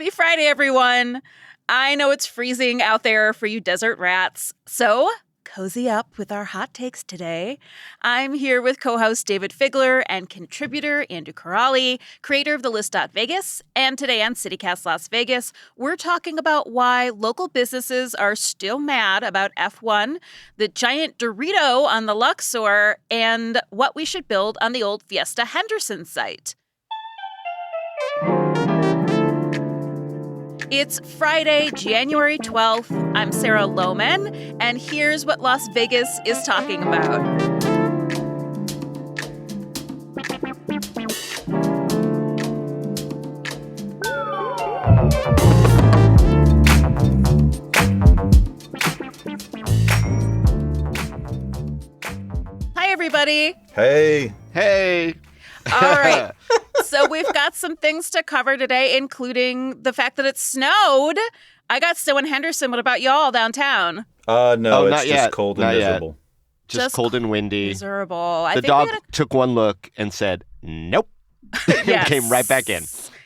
Happy Friday, everyone. I know it's freezing out there for you desert rats, so cozy up with our hot takes today. I'm here with co-host David Figler and contributor Andrew Corrali, creator of the List.Vegas. And today on CityCast Las Vegas, we're talking about why local businesses are still mad about F1, the giant Dorito on the Luxor, and what we should build on the old Fiesta Henderson site. It's Friday, January 12th. I'm Sarah Lohman, and here's what Las Vegas is talking about. Hi, everybody. Hey. All right. So we've got some things to cover today, including the fact that it snowed. I got snow in Henderson. What about y'all downtown? No, it's not just yet. cold Not and yet. miserable. Just cold and windy. Miserable. The dog took one look and said, nope. Yes. Came right back in.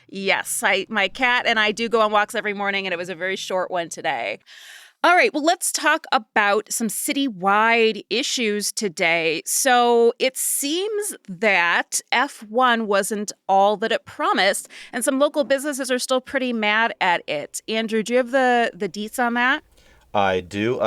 Yes. My cat and I do go on walks every morning, and it was a very short one today. All right, well, let's talk about some citywide issues today. So it seems that F1 wasn't all that it promised, and some local businesses are still pretty mad at it. Andrew, do you have the deets on that? I do.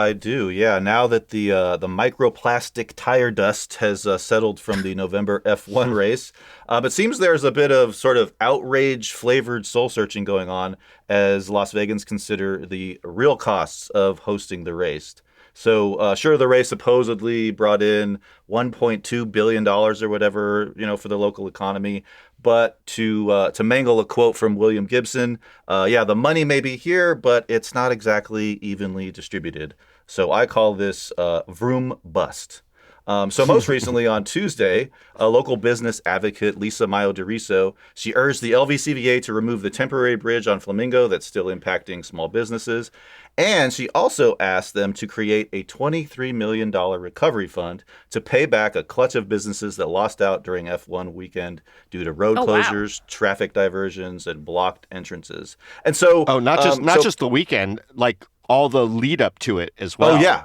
Yeah, now that the microplastic tire dust has settled from the November F1 race, it seems there's a bit of sort of outrage-flavored soul-searching going on as Las Vegans consider the real costs of hosting the race. So, sure, the race supposedly brought in $1.2 billion or whatever, for the local economy. But to mangle a quote from William Gibson, the money may be here, but it's not exactly evenly distributed. So I call this vroom bust. So most recently on Tuesday, a local business advocate, Lisa Mayo-Doriso, she urged the LVCVA to remove the temporary bridge on Flamingo that's still impacting small businesses. And she also asked them to create a $23 million recovery fund to pay back a clutch of businesses that lost out during F1 weekend due to road closures, traffic diversions, and blocked entrances. And so, not just the weekend, like all the lead up to it as well. Oh yeah.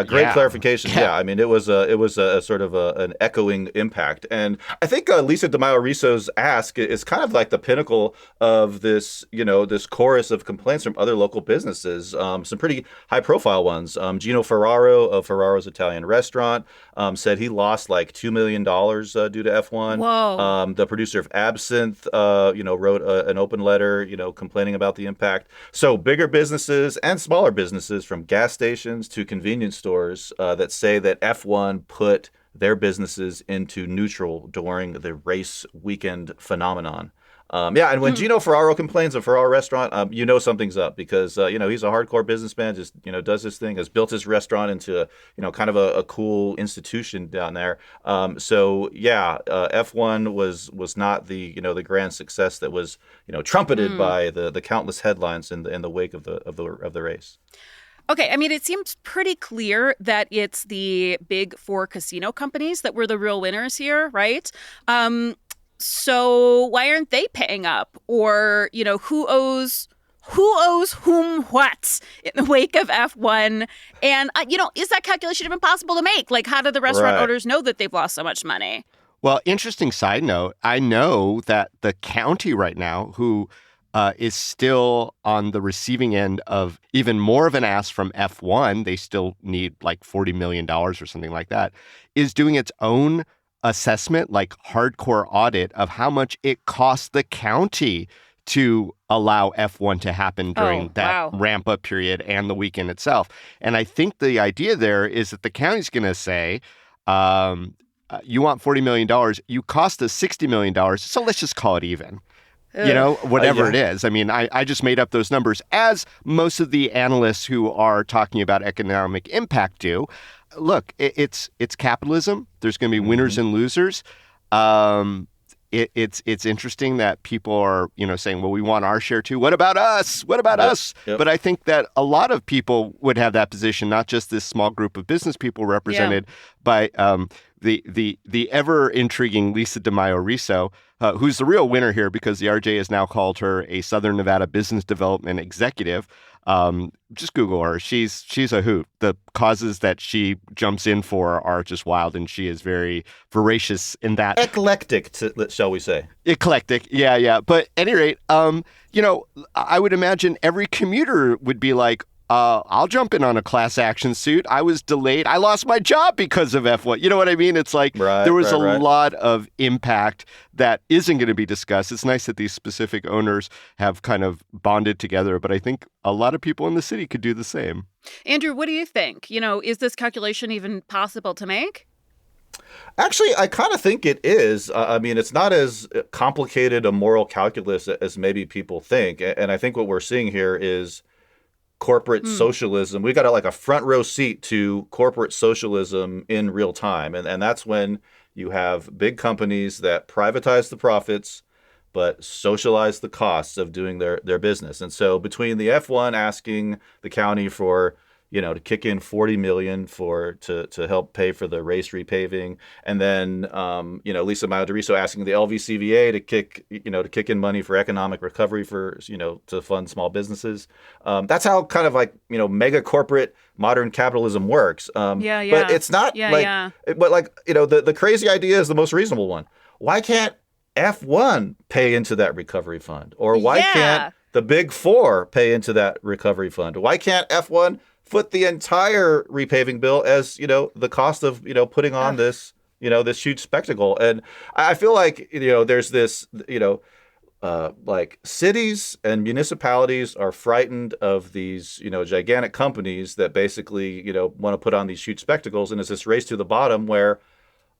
Great clarification. Yeah, I mean it was a sort of an echoing impact, and I think Lisa DeMaio-Riso's ask is kind of like the pinnacle of this, this chorus of complaints from other local businesses. Some pretty high profile ones. Gino Ferraro of Ferraro's Italian Restaurant said he lost like $2 million due to F1. Whoa. The producer of Absinthe, wrote an open letter, complaining about the impact. So bigger businesses and smaller businesses, from gas stations to convenience stores, that say that F1 put their businesses into neutral during the race weekend phenomenon. And when Gino Ferraro complains of Ferraro Restaurant, something's up, because, he's a hardcore businessman, just, does his thing, has built his restaurant into, kind of a cool institution down there. F1 was not the grand success that was, trumpeted by the countless headlines in the wake of the race. Okay, I mean, it seems pretty clear that it's the big four casino companies that were the real winners here, right? So why aren't they paying up? Or, who owes whom what in the wake of F1? And, is that calculation even possible to make? Like, how do the restaurant owners know that they've lost so much money? Well, interesting side note, I know that the county right now, who is still on the receiving end of even more of an ask from F1, they still need like $40 million or something like that, is doing its own assessment, like hardcore audit of how much it costs the county to allow F1 to happen during that ramp up period and the weekend itself. And I think the idea there is that the county's going to say, you want $40 million, you cost us $60 million, so let's just call it even. Whatever it is. I mean, I just made up those numbers, as most of the analysts who are talking about economic impact do. Look, it's capitalism. There's going to be winners and losers. It's interesting that people are, saying, well, we want our share too. What about us? What about us? Yep. But I think that a lot of people would have that position, not just this small group of business people represented by the ever intriguing Lisa DeMaio Riso, who's the real winner here because the RJ has now called her a Southern Nevada business development executive. Just Google her. She's a hoot. The causes that she jumps in for are just wild, and she is very voracious in that. Eclectic, shall we say? Eclectic, yeah. But at any rate, I would imagine every commuter would be like, I'll jump in on a class action suit. I was delayed. I lost my job because of F1. You know what I mean? It's like there was a lot of impact that isn't going to be discussed. It's nice that these specific owners have kind of bonded together, but I think a lot of people in the city could do the same. Andrew, what do you think? Is this calculation even possible to make? Actually, I kind of think it is. I mean, it's not as complicated a moral calculus as maybe people think. And I think what we're seeing here is corporate socialism. We got a front row seat to corporate socialism in real time. And that's when you have big companies that privatize the profits, but socialize the costs of doing their business. And so between the F1 asking the county for, to kick in $40 million to help pay for the race repaving, and then Lisa DeMaio Riso asking the LVCVA to kick in money for economic recovery to fund small businesses. That's how kind of mega corporate modern capitalism works. But it's not the crazy idea is the most reasonable one. Why can't F1 pay into that recovery fund, or why can't the Big Four pay into that recovery fund? Why can't F1 foot the entire repaving bill as, the cost of, putting on this, this huge spectacle? And I feel like, there's this, cities and municipalities are frightened of these, gigantic companies that basically, want to put on these huge spectacles. And it's this race to the bottom where,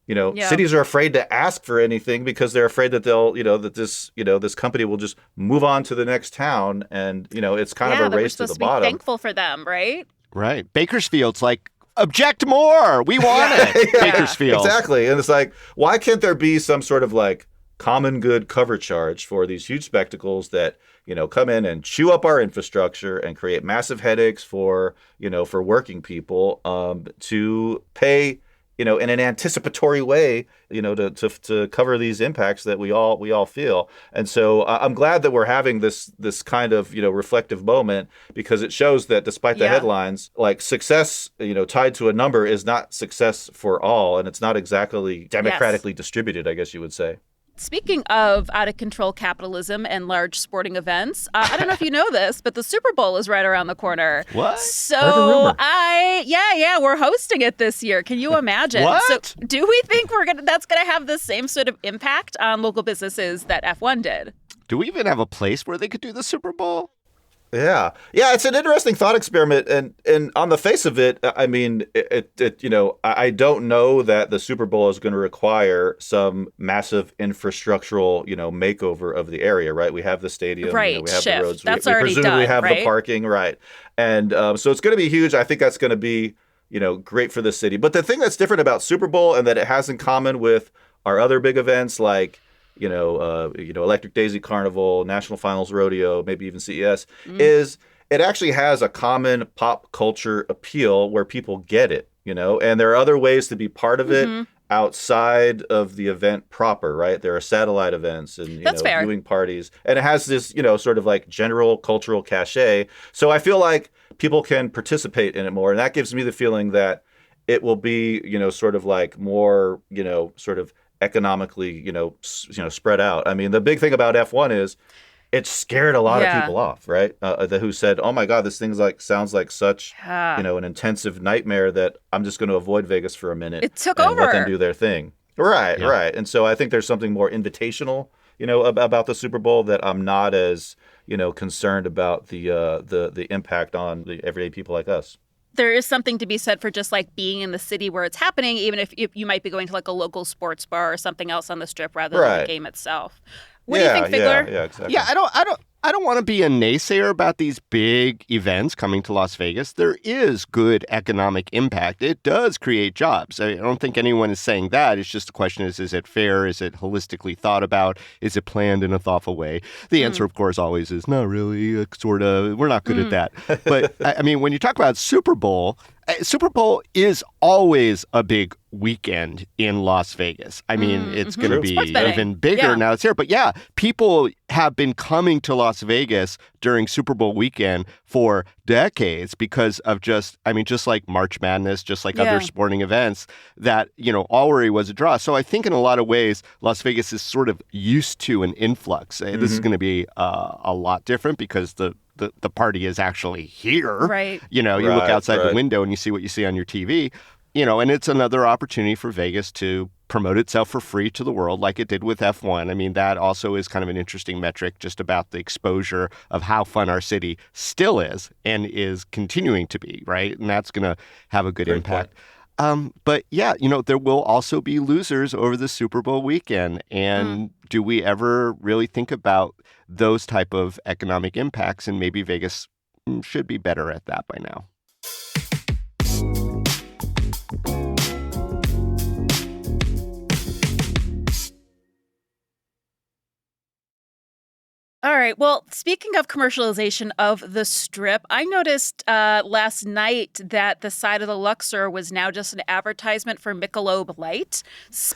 cities are afraid to ask for anything because they're afraid that they'll, that this company will just move on to the next town. And, it's kind of a race to the bottom. Be thankful for them, right? Right. Bakersfield's like, object more. We want it. Bakersfield. Exactly. And it's like, why can't there be some sort of common good cover charge for these huge spectacles that, come in and chew up our infrastructure and create massive headaches for working people to pay, in an anticipatory way, to cover these impacts that we all feel. And so I'm glad that we're having this kind of, reflective moment, because it shows that despite the headlines, success, tied to a number is not success for all. And it's not exactly democratically distributed, I guess you would say. Speaking of out-of-control capitalism and large sporting events, I don't know if you know this, but the Super Bowl is right around the corner. What? So we're hosting it this year. Can you imagine? What? So do we think that's going to have the same sort of impact on local businesses that F1 did? Do we even have a place where they could do the Super Bowl? Yeah, it's an interesting thought experiment, and on the face of it, I mean, I don't know that the Super Bowl is going to require some massive infrastructural, makeover of the area, right? We have the stadium, right? We have Shift. the roads, That's we already presumably done, have right? the parking, right? And so it's going to be huge. I think that's going to be, great for the city. But the thing that's different about Super Bowl and that it has in common with our other big events like Electric Daisy Carnival, National Finals Rodeo, maybe even CES, is it actually has a common pop culture appeal where people get it, and there are other ways to be part of it outside of the event proper, right? There are satellite events and viewing parties, and it has this, sort of general cultural cachet. So I feel like people can participate in it more, and that gives me the feeling that it will be, sort of more, sort of economically, spread out. I mean, the big thing about F1 is it scared a lot of people off, right? Who said, "Oh my God, this thing's sounds like such, an intensive nightmare that I'm just going to avoid Vegas for a minute." It took and over. Let them do their thing, right? And so I think there's something more invitational, about the Super Bowl that I'm not as, concerned about the impact on the everyday people like us. There is something to be said for just being in the city where it's happening, even if you might be going to a local sports bar or something else on the strip rather than the game itself. What do you think, Figler? Yeah, exactly. Yeah, I don't want to be a naysayer about these big events coming to Las Vegas. There is good economic impact. It does create jobs. I don't think anyone is saying that. It's just the question is it fair? Is it holistically thought about? Is it planned in a thoughtful way? The answer, of course, always is not really, sort of. We're not good at that. But, I mean, when you talk about Super Bowl, Super Bowl is always a big weekend in Las Vegas. I mean, it's going to be even bigger now it's here. But yeah, people have been coming to Las Vegas during Super Bowl weekend for decades because of just like March Madness, just like other sporting events that, already was a draw. So I think in a lot of ways, Las Vegas is sort of used to an influx. This is going to be a lot different because the party is actually here. Right. You look outside the window and you see what you see on your TV. And it's another opportunity for Vegas to promote itself for free to the world like it did with F1. I mean, that also is kind of an interesting metric just about the exposure of how fun our city still is and is continuing to be, right? And that's going to have a good impact. But yeah, there will also be losers over the Super Bowl weekend. And do we ever really think about those type of economic impacts? And maybe Vegas should be better at that by now. All right. Well, speaking of commercialization of the Strip, I noticed last night that the side of the Luxor was now just an advertisement for Michelob Light.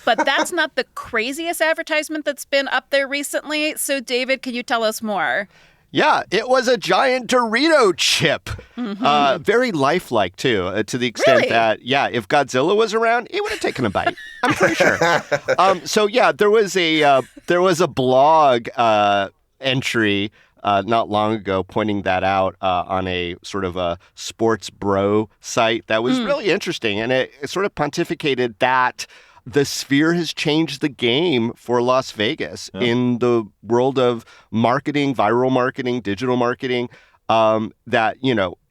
But that's not the craziest advertisement that's been up there recently. So, David, can you tell us more? Yeah, it was a giant Dorito chip. Very lifelike, too, to the extent that, if Godzilla was around, he would have taken a bite. I'm pretty sure. There was a blog entry not long ago pointing that out on a sort of a sports bro site that was really interesting. And it sort of pontificated that the Sphere has changed the game for Las Vegas in the world of marketing, viral marketing, digital marketing, that,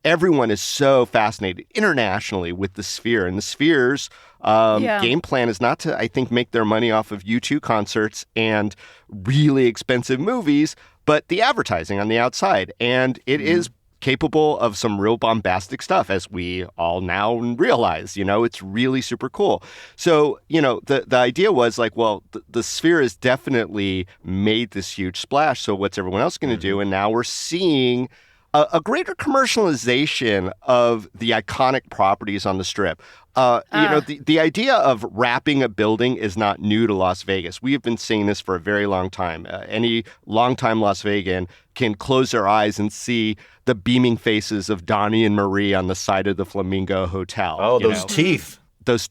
everyone is so fascinated internationally with the Sphere. And the Sphere's game plan is not to, I think, make their money off of U2 concerts and really expensive movies, but the advertising on the outside. And it is capable of some real bombastic stuff, as we all now realize. It's really super cool. So, the idea was like, well, the Sphere has definitely made this huge splash. So what's everyone else going to do? And now we're seeing a greater commercialization of the iconic properties on the Strip. The idea of wrapping a building is not new to Las Vegas. We have been seeing this for a very long time. Any longtime Las Vegan can close their eyes and see the beaming faces of Donnie and Marie on the side of the Flamingo Hotel. Oh, those teeth. Those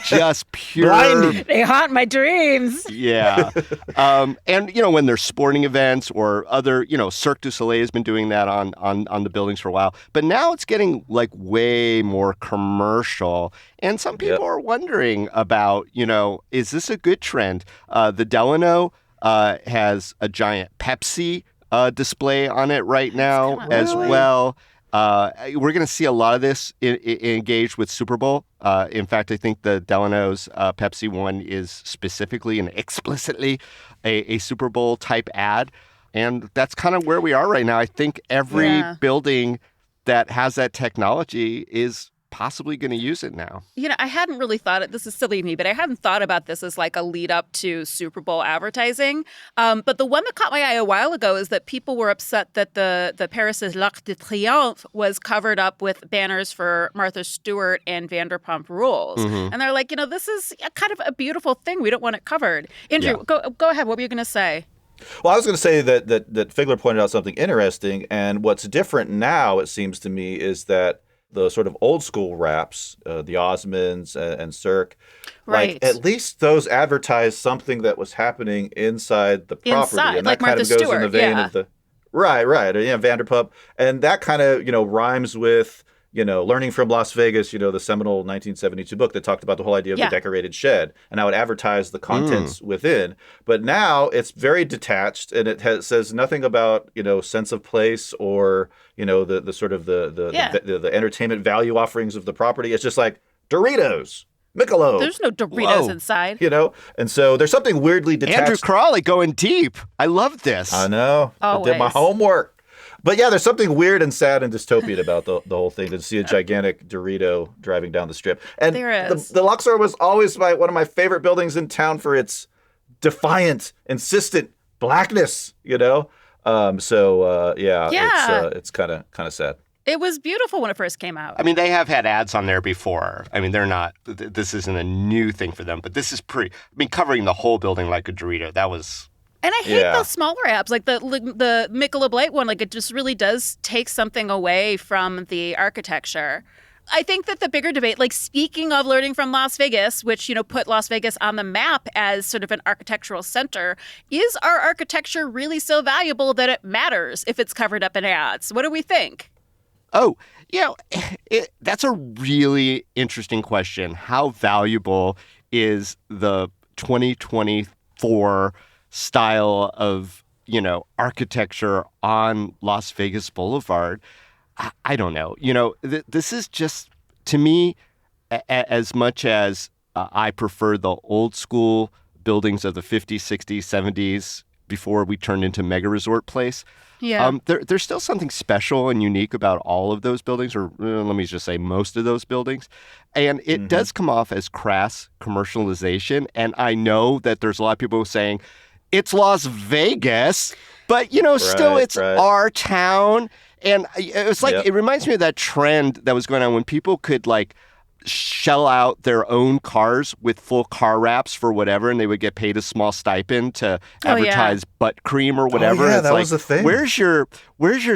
just pure. Blinding. They haunt my dreams. Yeah. And, when there's sporting events or other, Cirque du Soleil has been doing that on the buildings for a while. But now it's getting like way more commercial. And some people are wondering about, is this a good trend? The Delano has a giant Pepsi display on it right now as well. We're going to see a lot of this engaged with Super Bowl. In fact, I think the Delano's Pepsi one is specifically and explicitly a Super Bowl type ad. And that's kind of where we are right now. I think every building that has that technology is possibly going to use it now. I hadn't really thought this is silly of me, but I hadn't thought about this as like a lead up to Super Bowl advertising. But the one that caught my eye a while ago is that people were upset that the Paris' L'Arc de Triomphe was covered up with banners for Martha Stewart and Vanderpump Rules. And they're like, this is kind of a beautiful thing. We don't want it covered. Andrew, go ahead. What were you going to say? Well, I was going to say that Figler pointed out something interesting. And what's different now, it seems to me, is that the sort of old school wraps, the Osmonds and Cirque, like at least those advertised something that was happening inside the property, and like that kind Martha of goes Stewart, in the vein of the right, Vanderpump, and that kind of rhymes with Learning from Las Vegas, the seminal 1972 book that talked about the whole idea of the decorated shed, and how it advertised the contents within. But now it's very detached, and it says nothing about sense of place or the sort of the entertainment value offerings of the property. It's just like Doritos, Michelob. There's no Doritos inside. And so there's something weirdly detached. Andrew Crawley going deep. I love this. I know. Always. I did my homework. But yeah, there's something weird and sad and dystopian about the whole thing, to see a gigantic Dorito driving down the Strip. And there is. The Luxor was always one of my favorite buildings in town for its defiant, insistent blackness, It's kind of sad. It was beautiful when it first came out. I mean, they have had ads on there before. I mean, they're not, this isn't a new thing for them, but this is covering the whole building like a Dorito, that was... And I hate those smaller ads, like the Michelob Light one. Like, it just really does take something away from the architecture. I think that the bigger debate, like, speaking of learning from Las Vegas, which, put Las Vegas on the map as sort of an architectural center, is our architecture really so valuable that it matters if it's covered up in ads? What do we think? Oh, that's a really interesting question. How valuable is the 2024 style of, architecture on Las Vegas Boulevard? I don't know. This is just, to me, as much as I prefer the old school buildings of the 50s, 60s, 70s before we turned into mega resort place. Yeah. There's still something special and unique about all of those buildings, or let me just say most of those buildings. And it does come off as crass commercialization. And I know that there's a lot of people saying, it's Las Vegas, but, still it's our town. And it's like, it reminds me of that trend that was going on when people could shell out their own cars with full car wraps for whatever, and they would get paid a small stipend to advertise butt cream or whatever. It's that was the thing. Where's your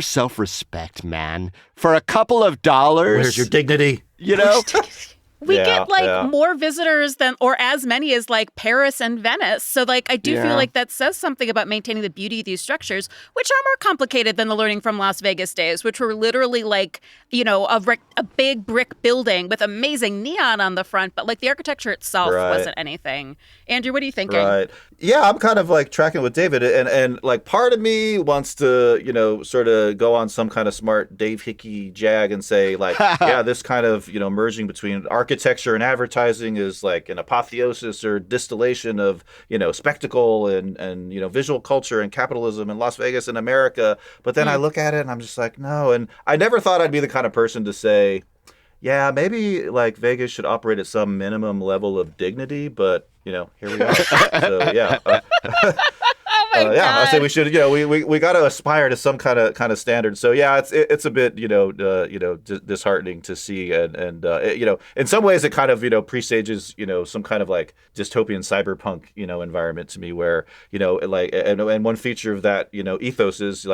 self-respect, man? For a couple of dollars. Where's your dignity? We get more visitors than, or as many as Paris and Venice. So I do feel like that says something about maintaining the beauty of these structures, which are more complicated than the learning from Las Vegas days, which were literally a big brick building with amazing neon on the front. But the architecture itself wasn't anything. Andrew, what are you thinking? Right. Yeah, I'm kind of tracking with David, and part of me wants to, sort of go on some kind of smart Dave Hickey jag and say this kind of, merging between architecture and advertising is an apotheosis or distillation of, spectacle and visual culture and capitalism in Las Vegas and America. But then I look at it and I'm just no. And I never thought I'd be the kind of person to say, yeah, maybe Vegas should operate at some minimum level of dignity, but here we are. So yeah. Oh my God. Yeah, I say we should. We got to aspire to some kind of standard. So yeah, it's a bit disheartening to see, and in some ways it kind of presages some kind of dystopian cyberpunk environment to me, where and one feature of that ethos is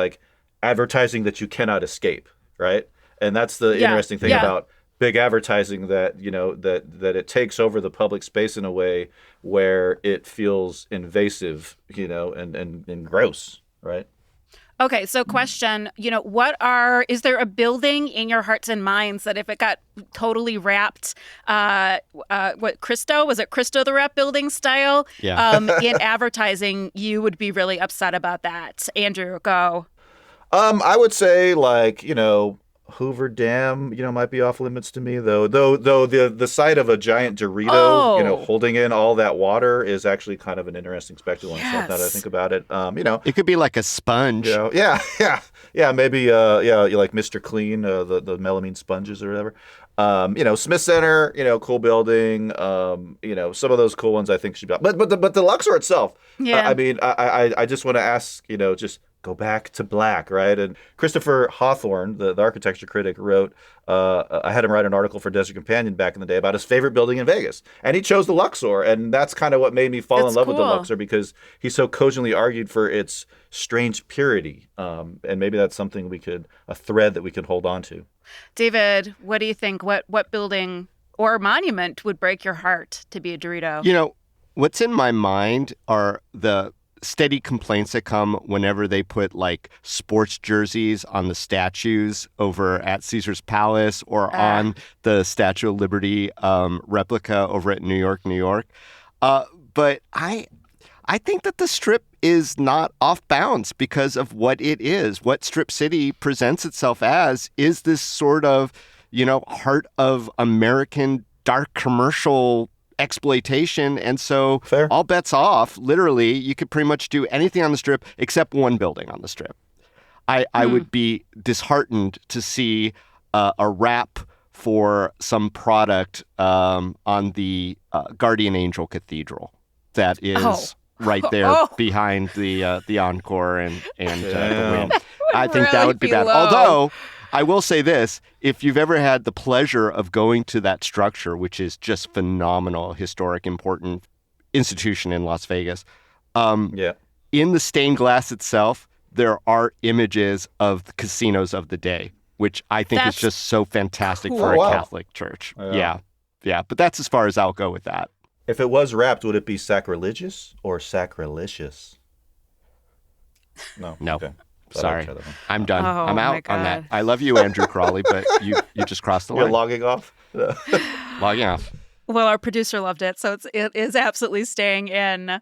advertising that you cannot escape, right? And that's the interesting thing about big advertising, that that it takes over the public space in a way where it feels invasive, and gross, right? Okay, so question, is there a building in your hearts and minds that if it got totally wrapped, was it Cristo the Wrap building style? Yeah. In advertising, you would be really upset about that. Andrew, go. I would say Hoover Dam, might be off limits to me, though. Though the sight of a giant Dorito, holding in all that water is actually kind of an interesting spectacle. Yes. Now that I think about it, it could be like a sponge. Yeah, maybe like Mr. Clean, the melamine sponges or whatever. Smith Center, cool building. Some of those cool ones I think should be. But the Luxor itself. Yeah. I just want to ask, just go back to black, right? And Christopher Hawthorne, the architecture critic, wrote, I had him write an article for Desert Companion back in the day about his favorite building in Vegas. And he chose the Luxor. And that's kind of what made me fall in love with the Luxor, because he so cogently argued for its strange purity. And maybe that's something a thread that we could hold on to. David, what do you think? What building or monument would break your heart to be a Dorito? What's in my mind are the steady complaints that come whenever they put sports jerseys on the statues over at Caesar's Palace or on the Statue of Liberty replica over at New York. But I think that the Strip is not off bounds because of what it is. What Strip City presents itself as is this sort of, heart of American dark commercial exploitation. And so Fair. All bets off. Literally, you could pretty much do anything on the Strip except one building on the Strip. I would be disheartened to see a wrap for some product on the Guardian Angel Cathedral that is right there behind the Encore and the Wynn. I think that would be bad. Low. Although I will say this. If you've ever had the pleasure of going to that structure, which is just phenomenal, historic, important institution in Las Vegas, Yeah. in the stained glass itself, there are images of the casinos of the day, which I think That's is just so fantastic cool. for Oh, a wow. Catholic church. Yeah. Yeah. But that's as far as I'll go with that. If it was wrapped, would it be sacrilegious or sacrilegious? No. No. Okay. Thought I'd Sorry. try that one. I'm done. Oh, I'm my out on that. God. I love you, Andrew Crawley, but you just crossed the You're line. logging off? Logging off. Well, our producer loved it, so it is absolutely staying in.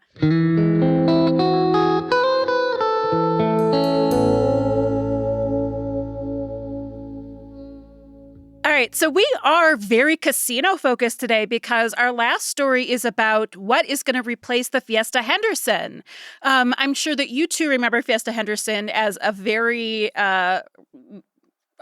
All right, so we are very casino focused today because our last story is about what is going to replace the Fiesta Henderson. I'm sure that you two remember Fiesta Henderson as a very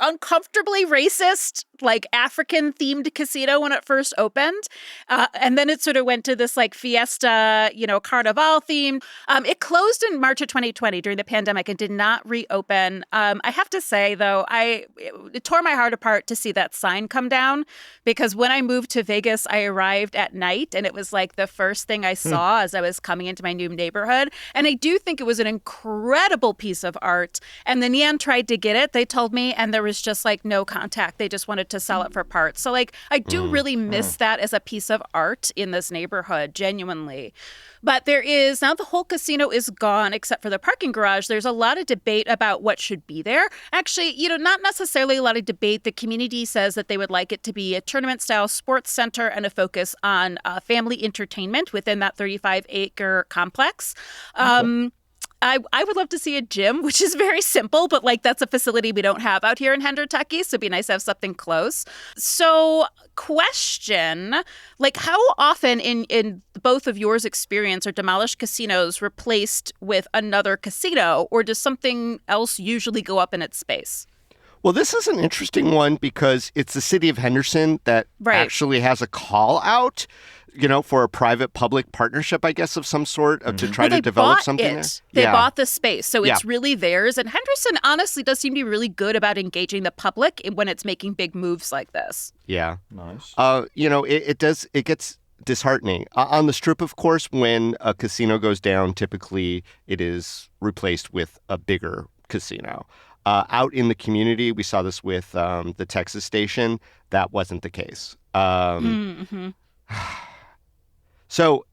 uncomfortably racist, like African themed casino when it first opened. And then it sort of went to this like Fiesta, Carnival theme. It closed in March of 2020 during the pandemic and did not reopen. I have to say, though, it tore my heart apart to see that sign come down because when I moved to Vegas, I arrived at night and it was like the first thing I saw as I was coming into my new neighborhood. And I do think it was an incredible piece of art. And the Neon tried to get it, they told me, and there was just like no contact. They just wanted to sell it for parts. So like I do really miss that as a piece of art in this neighborhood, genuinely. But there is, now the whole casino is gone except for the parking garage. There's a lot of debate about what should be there. Actually, not necessarily a lot of debate. The community says that they would like it to be a tournament-style sports center and a focus on family entertainment within that 35-acre complex. I would love to see a gym, which is very simple, but like that's a facility we don't have out here in Hendertucky, so it'd be nice to have something close. So question, like how often in both of yours experience are demolished casinos replaced with another casino, or does something else usually go up in its space? Well, this is an interesting one because it's the city of Henderson that actually has a call out, for a private-public partnership, I guess, of some sort to try to develop something there. They bought the space, so it's really theirs. And Henderson honestly does seem to be really good about engaging the public when it's making big moves like this. Yeah. Nice. It gets disheartening. On the Strip, of course, when a casino goes down, typically it is replaced with a bigger casino. Out in the community, we saw this with the Texas station. That wasn't the case. So,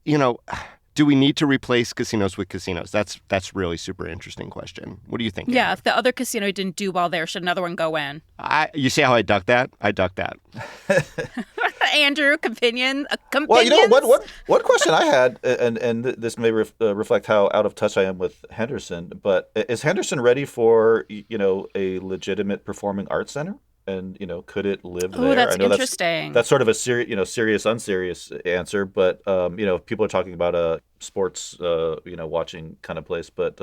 do we need to replace casinos with casinos? That's really super interesting question. What do you think? Yeah, if the other casino didn't do well there, should another one go in? You see how I ducked that? I ducked that. Andrew, opinions? Well, what question I had, and this may reflect how out of touch I am with Henderson, but is Henderson ready for, a legitimate performing arts center? And, could it live there? Oh, that's I know interesting. That's sort of a serious, unserious answer, but, people are talking about a sports, watching kind of place. But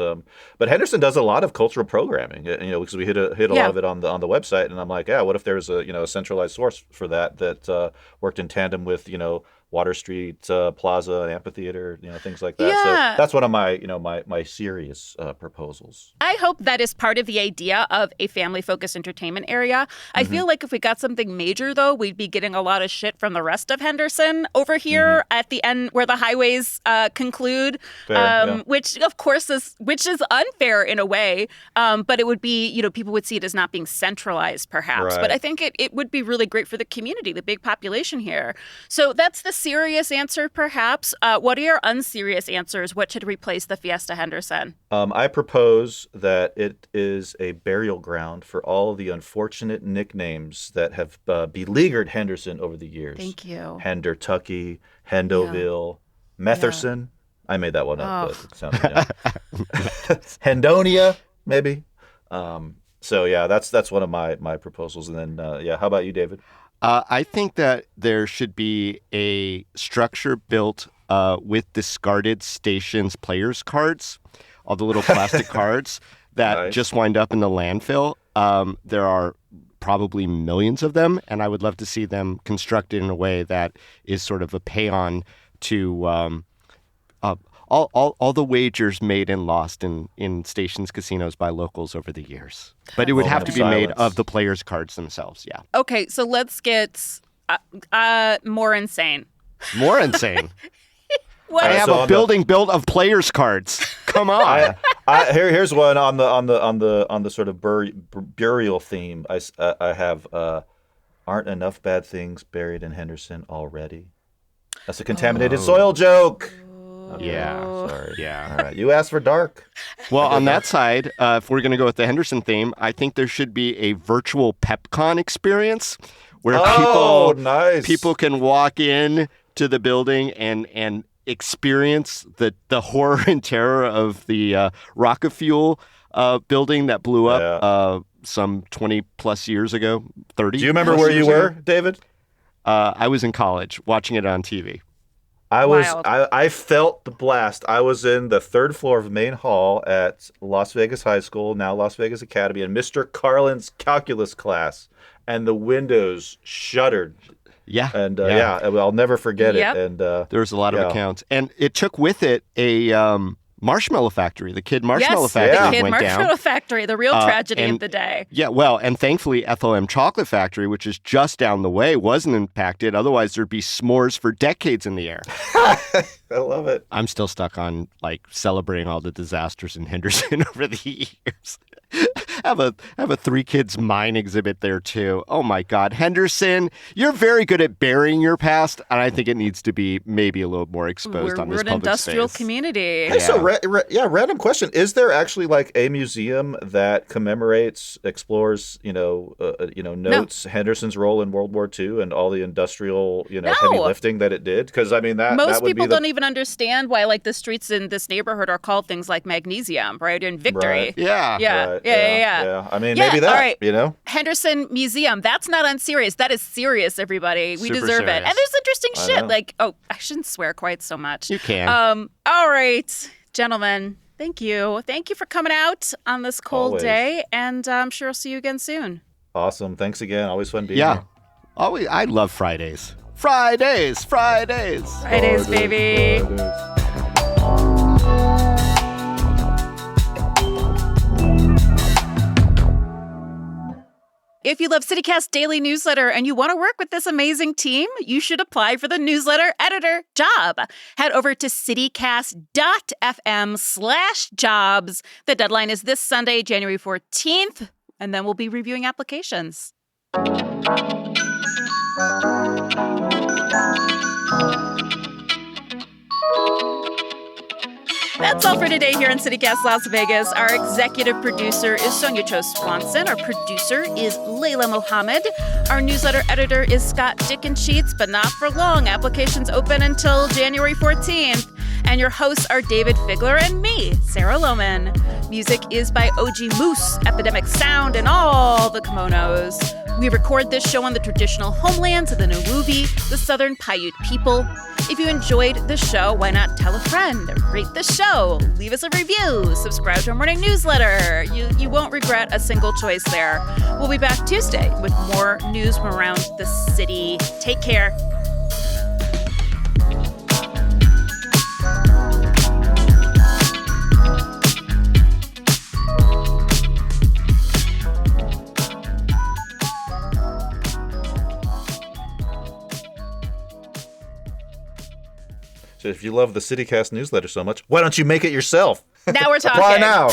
Henderson does a lot of cultural programming, because we hit a lot of it on the website. And I'm like, what if there was a centralized source for that worked in tandem with, Water Street Plaza and amphitheater, things like that. Yeah. So that's one of my, my serious proposals. I hope that is part of the idea of a family-focused entertainment area. I feel like if we got something major, though, we'd be getting a lot of shit from the rest of Henderson over here at the end where the highways conclude, which, of course, is unfair in a way. But it would be, people would see it as not being centralized, perhaps. Right. But I think it would be really great for the community, the big population here. So that's the serious answer, perhaps. What are your unserious answers? What should replace the Fiesta Henderson? I propose that it is a burial ground for all the unfortunate nicknames that have beleaguered Henderson over the years. Thank you. Hendertucky, Hendoville, Metherson. I made that one up, but it sounded Hendonia, maybe. That's one of my proposals. And then, how about you, David? I think that there should be a structure built with discarded stations players cards, all the little plastic cards that just wind up in the landfill. There are probably millions of them, and I would love to see them constructed in a way that is sort of a paean to all the wagers made and lost in stations, casinos by locals over the years. But it would have to be made of the players' cards themselves. Yeah. Okay, so let's get more insane. More insane. What? I have a building built of players' cards. Come on. Here's one on the sort of burial theme. I have aren't enough bad things buried in Henderson already? That's a contaminated soil joke. Okay, Yeah. Sorry. Yeah. All right. You asked for dark. Well, on that side, if we're going to go with the Henderson theme, I think there should be a virtual PepCon experience where people can walk in to the building and experience the horror and terror of the rocket fuel building that blew up some 20 plus years ago, 30. Do you remember where you were, David? I was in college watching it on TV. I felt the blast. I was in the third floor of the main hall at Las Vegas High School, now Las Vegas Academy, in Mr. Carlin's calculus class, and the windows shuddered. Yeah. And I'll never forget it. And there was a lot of accounts. And it took with it a marshmallow factory. The Kid Marshmallow Factory the Kid went Marshmallow down. Factory, the real tragedy of the day. Yeah, well, and thankfully Ethel M. Chocolate Factory, which is just down the way, wasn't impacted. Otherwise, there'd be s'mores for decades in the air. I love it. I'm still stuck on celebrating all the disasters in Henderson over the years. have a Three Kids Mine exhibit there too. Oh my God, Henderson, you're very good at burying your past, and I think it needs to be maybe a little more exposed on this public space. We're an industrial community. Hey, so random question: is there actually a museum that commemorates, explores, notes Henderson's role in World War II and all the industrial, heavy lifting that it did? Because most people don't even understand why the streets in this neighborhood are called things like Magnesium, right? And Victory. Right. Yeah. Right. Yeah. I mean, maybe that, right. Henderson Museum, that's not unserious. That is serious, everybody. We deserve it. And there's interesting shit. I shouldn't swear quite so much. You can. All right, gentlemen, thank you. Thank you for coming out on this cold day, and I'm sure I'll see you again soon. Awesome. Thanks again. Always fun being here. Always. I love Fridays. Fridays, baby. Fridays. If you love CityCast Daily Newsletter and you want to work with this amazing team, you should apply for the newsletter editor job. Head over to citycast.fm/jobs. The deadline is this Sunday, January 14th, and then we'll be reviewing applications. That's all for today here in CityCast Las Vegas. Our executive producer is Sonia Cho Swanson. Our producer is Layla Mohammed. Our newsletter editor is Scott Dickensheets, but not for long. Applications open until January 14th. And your hosts are David Figler and me, Sarah Lohman. Music is by OG Moose, Epidemic Sound, and all the kimonos. We record this show on the traditional homelands of the Nuwuvi, the Southern Paiute people. If you enjoyed the show, why not tell a friend? Rate the show, leave us a review, subscribe to our morning newsletter. You won't regret a single choice there. We'll be back Tuesday with more news from around the city. Take care. So if you love the CityCast newsletter so much, why don't you make it yourself? Now we're talking. Apply now.